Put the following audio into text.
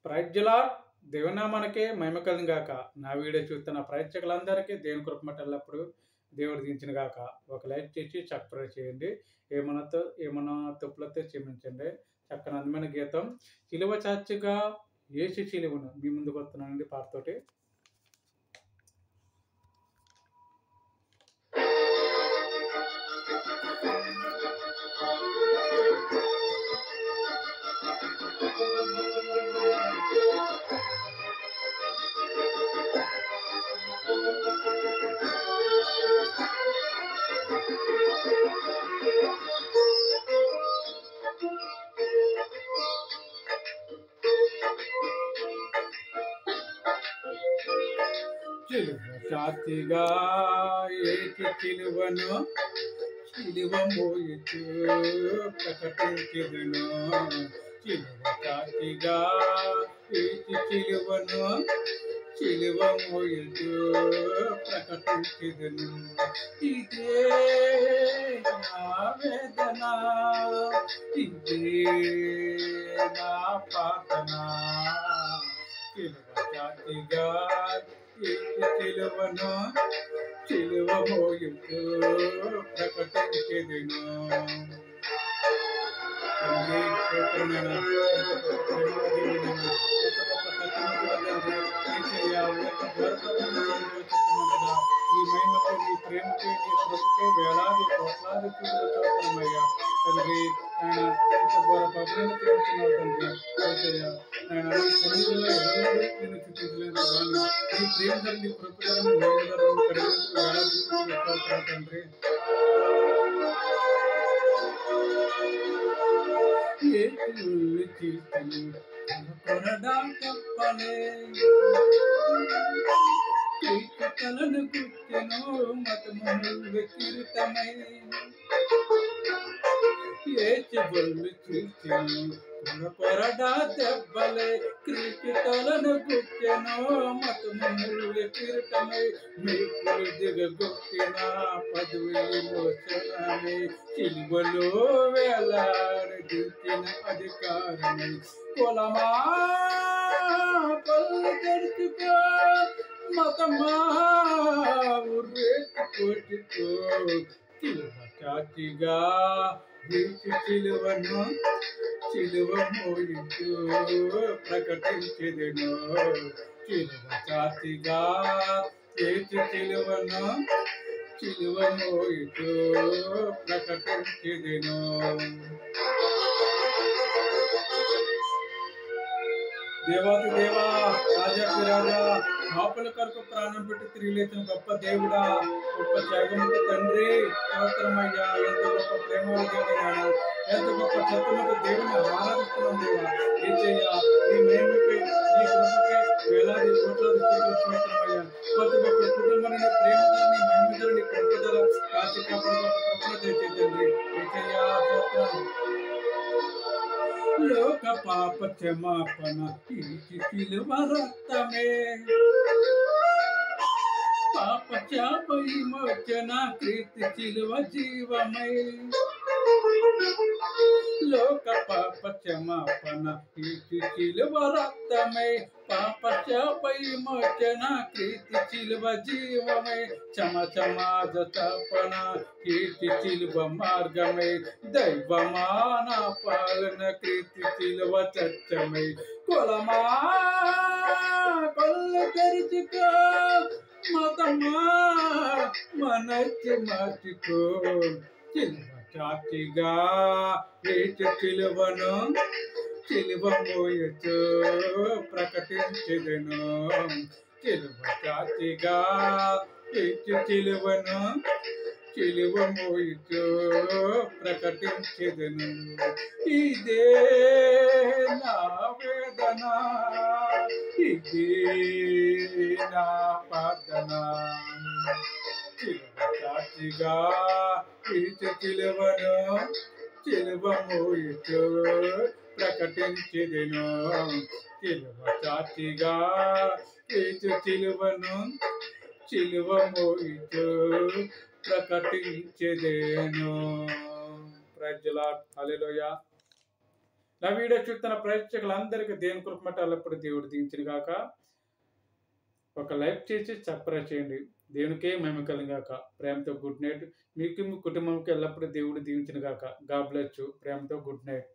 Praise lord. దేవుని నామానికే మహిమ కలుగును గాక. నా వీడియో చూస్తున్న ప్రేక్షకులందరికీ దేవుని కృప ఎల్లప్పుడు దేవుడు దించిన గాక. ఒక లైక్ చేసి సబ్స్క్రైబ్ చేయండి. ఏమన్నా తప్పులతో క్షమించండి. చక్కని అందమైన గీతం సిలువ చాచిగా యేసు సిలువను మీ ముందుకు వస్తున్నానండి పాటతోటి. సిలువ చాచిగా యేసు సిలువను సిలువ మోయుచు ప్రకటించెదను. సిలువ చాచిగా యేసు సిలువను సిలువ మోయుచు ప్రకటించెదను. ఇదే నా వేదన, ఇదే నా ప్రార్థన. సిలువ చాచిగా యేసు సిలువను సిలువ మోయుచు ప్రకటించెదను. ఈ మహిమకు నీ ప్రేమకి నీ కృపకి వేలాది కోట్లాది చూపులు చూస్తున్నాయ్యా తండ్రి. ఆయన ఇంత ఘోర పబ్బులను చేస్తున్నావు తండ్రి. ఆయన నీ సన్నిధిలో ఎవరు నేను చూపించలేదు కానీ నీ ప్రేమ ధరని కృప ధరని మహిమ ధరని కలిగినందుకు వేలాది చూపులు చూస్తున్నావు తండ్రి. ఏళ్ళు చీల్చని కొరడా తప్పలే కలను గుర్తెను మతములు వికృతమై ఏచి బొల్లు చీల్చెను కొరడా దెబ్బలే క్రీకితలను గుర్తెను మతములు వికృతమై మేకులు దిగగొట్టిన పదవి మోచనమై సిలువలో వేలాడదీసిన అధికారమై కులమా కళ్ళు తెరుచుకో మతమా ఉర్రెత్తుకొట్టుకో. సిలువ చాచిగా యేసు సిలువను సిలువ మోయుచు ప్రకటించెదను. సిలువ చాచిగా యేసు సిలువను సిలువ మోయుచు ప్రకటించెదను. దేవాతి దేవా, రాజాకి రాజా, పాపుల కొరకు ప్రాణం పెట్టి తిరిగి లేచిన గొప్ప దేవుడా, గొప్ప త్యాగముకు తండ్రి, స్తోత్రమయ్యా. ఎంత గొప్ప ప్రేమ దేవుడు, ఎంత గొప్ప సత్యముకు దేవుని ఆరాధిస్తున్నాం దేవా. ఏసయ్యా, నీ మహిమకి నీ కృపకి వేలాది కోట్లాది స్తోత్రమయ్యా. కొత్త గొప్ప కుటుంబాన్ని ప్రేమ ధరని మహిమ ధరని కృప ధర కాచి కాపాడు గొప్ప కృపణ తెచ్చే తండ్రి. ఏసయ్యా స్తోత్రం. లోక పాప క్షమాపణ ఈ సిలువ రక్తమే, పాప శాప విమోచన క్రీస్తు సిలువ జీవమై. లోక పాప క్షమాపణ ఈ సిలువ రక్తమై, పాప శాప విమోచన క్రీస్తు సిలువ జీవమై. సమాజ స్థాపన కీర్తి సిలువ మార్గమై, దైవమాన పాలన క్రీస్తు సిలువ సత్యమై. కులమా కళ్ళు తెరుచుకో మతమా మనస్సు మార్చుకో. సిలువ చాచిగా యేసు సిలువను సిలువ మోయుచు ప్రకటించెదను. సిలువ చాచిగా యేసు సిలువను సిలువ మోయుచు ప్రకటించెదను. ఇదే నా వేదన, ఇదే నా ప్రార్థన. సిలువ చాచిగా యేసు సిలువను సిలువ మోయుచు ప్రకటించెదను. సిలువ చాచిగా యేసు సిలువను సిలువ మోయుచు ప్రకటించెదను. Praise the Lord. హల్లెలూయా. నా వీడియో చూస్తున్న ప్రేక్షకులందరికీ దేవుని కృప ఎల్లప్పుడు దేవుడు దీవించును గాక. ఒక లైక్ చేసి సబ్స్క్రైబ్ చేయండి. దేవునికే మహిమ కలుగును గాక. ప్రేమతో గుడ్ నైట్. మీకు మీ కుటుంబంకి ఎల్లప్పుడూ దేవుడు దీవించును గాక. God bless you. ప్రేమతో గుడ్ నైట్.